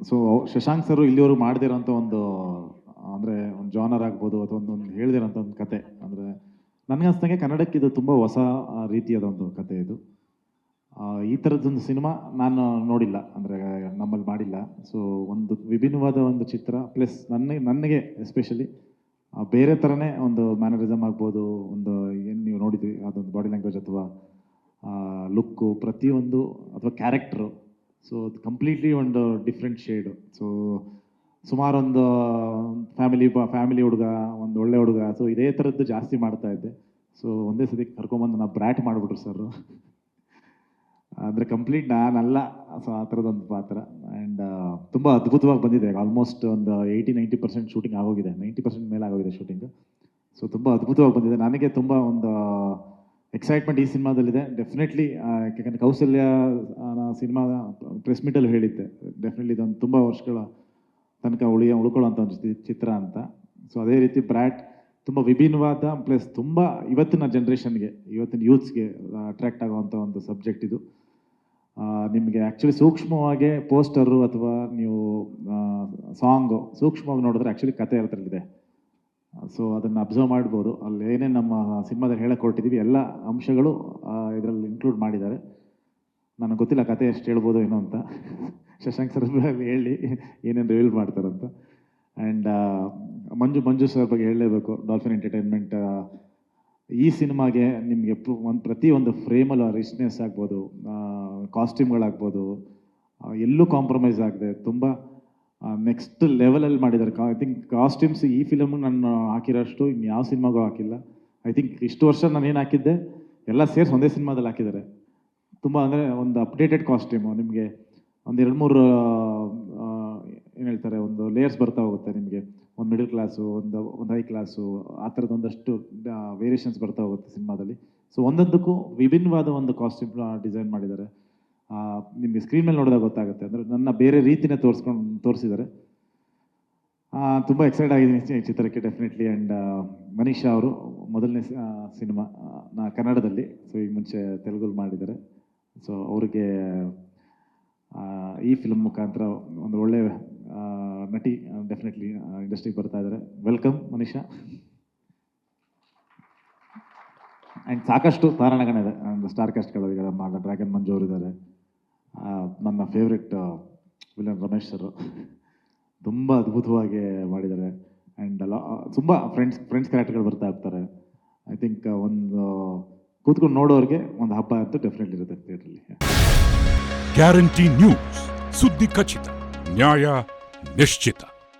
So Shashank sir ಇಲ್ಲಿವರೆಗೂ ಮಾಡದಿರೋಂಥ ಒಂದು ಅಂದರೆ ಒಂದು ಜಾನರ್ ಆಗ್ಬೋದು ಅಥವಾ ಒಂದು ಹೇಳ್ದಿರೋಂಥ ಒಂದು ಕತೆ ಅಂದರೆ ನನಗೆ ಅನ್ಸ್ದಂಗೆ ಕನ್ನಡಕ್ಕೆ ಇದು ತುಂಬ ಹೊಸ ರೀತಿಯಾದ ಒಂದು ಕತೆ ಇದು. ಈ ಥರದ್ದೊಂದು ಸಿನಿಮಾ ನಾನು ನೋಡಿಲ್ಲ, ಅಂದರೆ ನಮ್ಮಲ್ಲಿ ಮಾಡಿಲ್ಲ. ಸೊ ಒಂದು ವಿಭಿನ್ನವಾದ ಒಂದು ಚಿತ್ರ ಪ್ಲಸ್ ನನಗೆ ಎಸ್ಪೆಷಲಿ ಬೇರೆ ಥರನೇ ಒಂದು ಮ್ಯಾನರಿಸಮ್ ಆಗ್ಬೋದು, ಒಂದು ಏನು ನೀವು ನೋಡಿದ್ವಿ ಅದೊಂದು ಬಾಡಿ ಲ್ಯಾಂಗ್ವೇಜ್ ಅಥವಾ ಲುಕ್ಕು ಪ್ರತಿಯೊಂದು ಅಥವಾ ಕ್ಯಾರೆಕ್ಟ್ರು, ಸೊ ಅದು ಕಂಪ್ಲೀಟ್ಲಿ ಒಂದು ಡಿಫ್ರೆಂಟ್ ಶೇಡು. ಸೊ ಸುಮಾರು ಒಂದು ಫ್ಯಾಮಿಲಿ ಹುಡುಗ, ಒಂದು ಒಳ್ಳೆ ಹುಡುಗ, ಸೊ ಇದೇ ಥರದ್ದು ಜಾಸ್ತಿ ಮಾಡ್ತಾ ಇದ್ದೆ. ಸೊ ಒಂದೇ ಸತಿ ಕರ್ಕೊಂಬಂದು ನಾವು ಬ್ರ್ಯಾಟ್ ಮಾಡಿಬಿಟ್ರು ಸರ್. ಅಂದರೆ ಕಂಪ್ಲೀಟ್ ನಾನಲ್ಲ, ಸೊ ಆ ಥರದೊಂದು ಪಾತ್ರ. ಆ್ಯಂಡ್ ತುಂಬ ಅದ್ಭುತವಾಗಿ ಬಂದಿದೆ. ಆಲ್ಮೋಸ್ಟ್ ಒಂದು 80-90% ಶೂಟಿಂಗ್ ಆಗೋಗಿದೆ, 90% ಮೇಲೆ ಆಗೋಗಿದೆ ಶೂಟಿಂಗು. ಸೊ ತುಂಬ ಅದ್ಭುತವಾಗಿ ಬಂದಿದೆ. ನನಗೆ ತುಂಬ ಒಂದು ಎಕ್ಸೈಟ್ಮೆಂಟ್ ಈ ಸಿನಿಮಾದಲ್ಲಿದೆ ಡೆಫಿನೆಟ್ಲಿ. ಯಾಕಂದರೆ ಕೌಸಲ್ಯ ಸಿನಿಮಾ ಪ್ರೆಸ್ ಮೀಟಲ್ಲಿ ಹೇಳಿದ್ದೆ, ಡೆಫಿನೆಟ್ಲಿ ಇದೊಂದು ತುಂಬ ವರ್ಷಗಳ ತನಕ ಉಳ್ಕೊಳ್ಳೋಂಥ ಒಂದು ಚಿತ್ರ ಅಂತ. ಸೊ ಅದೇ ರೀತಿ ಬ್ರ್ಯಾಟ್ ತುಂಬ ವಿಭಿನ್ನವಾದ ಪ್ಲಸ್ ತುಂಬ ಇವತ್ತಿನ ಜನ್ರೇಷನ್ಗೆ, ಇವತ್ತಿನ ಯೂತ್ಸ್ಗೆ ಅಟ್ರ್ಯಾಕ್ಟ್ ಆಗುವಂಥ ಒಂದು ಸಬ್ಜೆಕ್ಟ್ ಇದು. ನಿಮಗೆ ಆ್ಯಕ್ಚುಲಿ ಸೂಕ್ಷ್ಮವಾಗಿ ಪೋಸ್ಟರು ಅಥವಾ ನೀವು ಸಾಂಗು ಸೂಕ್ಷ್ಮವಾಗಿ ನೋಡಿದ್ರೆ ಆ್ಯಕ್ಚುಲಿ ಕತೆ ಅದರಲ್ಲಿದೆ. ಸೊ ಅದನ್ನು ಅಬ್ಸರ್ವ್ ಮಾಡ್ಬೋದು. ಅಲ್ಲಿ ಏನೇನು ನಮ್ಮ ಸಿನಿಮಾದಲ್ಲಿ ಹೇಳಕ್ಕೆ ಹೊರಟಿದ್ದೀವಿ ಎಲ್ಲ ಅಂಶಗಳು ಇದರಲ್ಲಿ ಇನ್ಕ್ಲೂಡ್ ಮಾಡಿದ್ದಾರೆ. ನನಗೆ ಗೊತ್ತಿಲ್ಲ ಕತೆ ಎಷ್ಟು ಹೇಳ್ಬೋದು ಏನೋ ಅಂತ. ಶಶಾಂಕ್ ಸರ್ ಹೇಳಿ ಏನೇನು ರಿವೀಲ್ ಮಾಡ್ತಾರಂತ. ಆ್ಯಂಡ್ ಮಂಜು ಸರ್ ಬಗ್ಗೆ ಹೇಳಲೇಬೇಕು. ಡಾಲ್ಫಿನ್ ಎಂಟರ್ಟೈನ್ಮೆಂಟ್ ಈ ಸಿನಿಮಾಗೆ ನಿಮಗೆ ಪ್ರತಿಯೊಂದು ಫ್ರೇಮಲ್ಲೂ ರಿಚ್ನೆಸ್ ಆಗ್ಬೋದು, ಕಾಸ್ಟ್ಯೂಮ್ಗಳಾಗ್ಬೋದು, ಎಲ್ಲೂ ಕಾಂಪ್ರಮೈಸ್ ಆಗದೆ ತುಂಬ ನೆಕ್ಸ್ಟ್ ಲೆವೆಲಲ್ಲಿ ಮಾಡಿದ್ದಾರೆ. ಐ ಥಿಂಕ್ ಕಾಸ್ಟ್ಯೂಮ್ಸ್ ಈ ಫಿಲಮ್ಗೆ ನಾನು ಹಾಕಿರೋಷ್ಟು ಇನ್ಯಾವ ಸಿನಿಮಾಗೂ ಹಾಕಿಲ್ಲ. ಐ ಥಿಂಕ್ ಇಷ್ಟು ವರ್ಷ ನಾನು ಏನು ಹಾಕಿದ್ದೆ ಎಲ್ಲ ಸೇರಿಸಿ ಒಂದೇ ಸಿನಿಮಾದಲ್ಲಿ ಹಾಕಿದ್ದಾರೆ. ತುಂಬ ಅಂದರೆ ಒಂದು ಅಪ್ಡೇಟೆಡ್ ಕಾಸ್ಟ್ಯೂಮು, ನಿಮಗೆ ಒಂದು 2-3 ಏನು ಹೇಳ್ತಾರೆ, ಒಂದು ಲೇಯರ್ಸ್ ಬರ್ತಾ ಹೋಗುತ್ತೆ ನಿಮಗೆ. ಒಂದು ಮಿಡಲ್ ಕ್ಲಾಸು, ಒಂದು ಹೈ ಕ್ಲಾಸು, ಆ ಥರದ್ದು ಒಂದಷ್ಟು ವೇರಿಯೇಷನ್ಸ್ ಬರ್ತಾ ಹೋಗುತ್ತೆ ಸಿನಿಮಾದಲ್ಲಿ. ಸೊ ಒಂದೊಂದಕ್ಕೂ ವಿಭಿನ್ನವಾದ ಒಂದು ಕಾಸ್ಟ್ಯೂಮ್ ಡಿಸೈನ್ ಮಾಡಿದ್ದಾರೆ. ನಿಮಗೆ ಸ್ಕ್ರೀನ್ ಮೇಲೆ ನೋಡಿದಾಗ ಗೊತ್ತಾಗುತ್ತೆ. ಅಂದರೆ ನನ್ನ ಬೇರೆ ರೀತಿನೇ ತೋರಿಸಿದ್ದಾರೆ. ತುಂಬ ಎಕ್ಸೈಟ್ ಆಗಿದ್ದೀನಿ ಈ ಚಿತ್ರಕ್ಕೆ ಡೆಫಿನೆಟ್ಲಿ. ಆ್ಯಂಡ್ ಮನೀಷಾ ಅವರು ಮೊದಲನೇ ಸಿನಿಮಾ ಕನ್ನಡದಲ್ಲಿ, ಸೊ ಈಗ ಮುಂಚೆ ತೆಲುಗಲ್ಲಿ ಮಾಡಿದ್ದಾರೆ. ಸೊ ಅವ್ರಿಗೆ ಈ ಫಿಲ್ಮ್ ಮುಖಾಂತರ ಒಂದು ಒಳ್ಳೆ ನಟಿ ಡೆಫಿನೆಟ್ಲಿ ಇಂಡಸ್ಟ್ರಿಗೆ ಬರ್ತಾ ಇದ್ದಾರೆ. ವೆಲ್ಕಮ್ ಮನೀಷಾ. ಆ್ಯಂಡ್ ಸಾಕಷ್ಟು ತಾರಾಗಣ ಇದೆ, ಸ್ಟಾರ್ ಕಾಸ್ಟ್ಗಳು. ಈಗ ಡ್ರ್ಯಾಗನ್ ಮಂಜು ಅವರು ಇದ್ದಾರೆ, ನನ್ನ ಫೇವ್ರೆಟ್ ವಿಲನ್ ರಮೇಶ್ ಸರ್ ತುಂಬ ಅದ್ಭುತವಾಗಿ ಮಾಡಿದ್ದಾರೆ. ಆ್ಯಂಡ್ ತುಂಬ ಫ್ರೆಂಡ್ಸ್ ಕ್ಯಾರೆಕ್ಟರ್ಗಳು ಬರ್ತಾ ಇರ್ತಾರೆ. ಐ ಥಿಂಕ್ ಒಂದು ಕೂತ್ಕೊಂಡು ನೋಡೋರಿಗೆ ಒಂದು ಹಬ್ಬ ಅಂತೂ ಡೆಫಿನೆಟ್ಲಿ ಇರುತ್ತೆ ಥಿಯೇಟ್ರಲ್ಲಿ. ಗ್ಯಾರಂಟಿ ನ್ಯೂಸ್, ಸುದ್ದಿ ಖಚಿತ, ನ್ಯಾಯ ನಿಶ್ಚಿತ.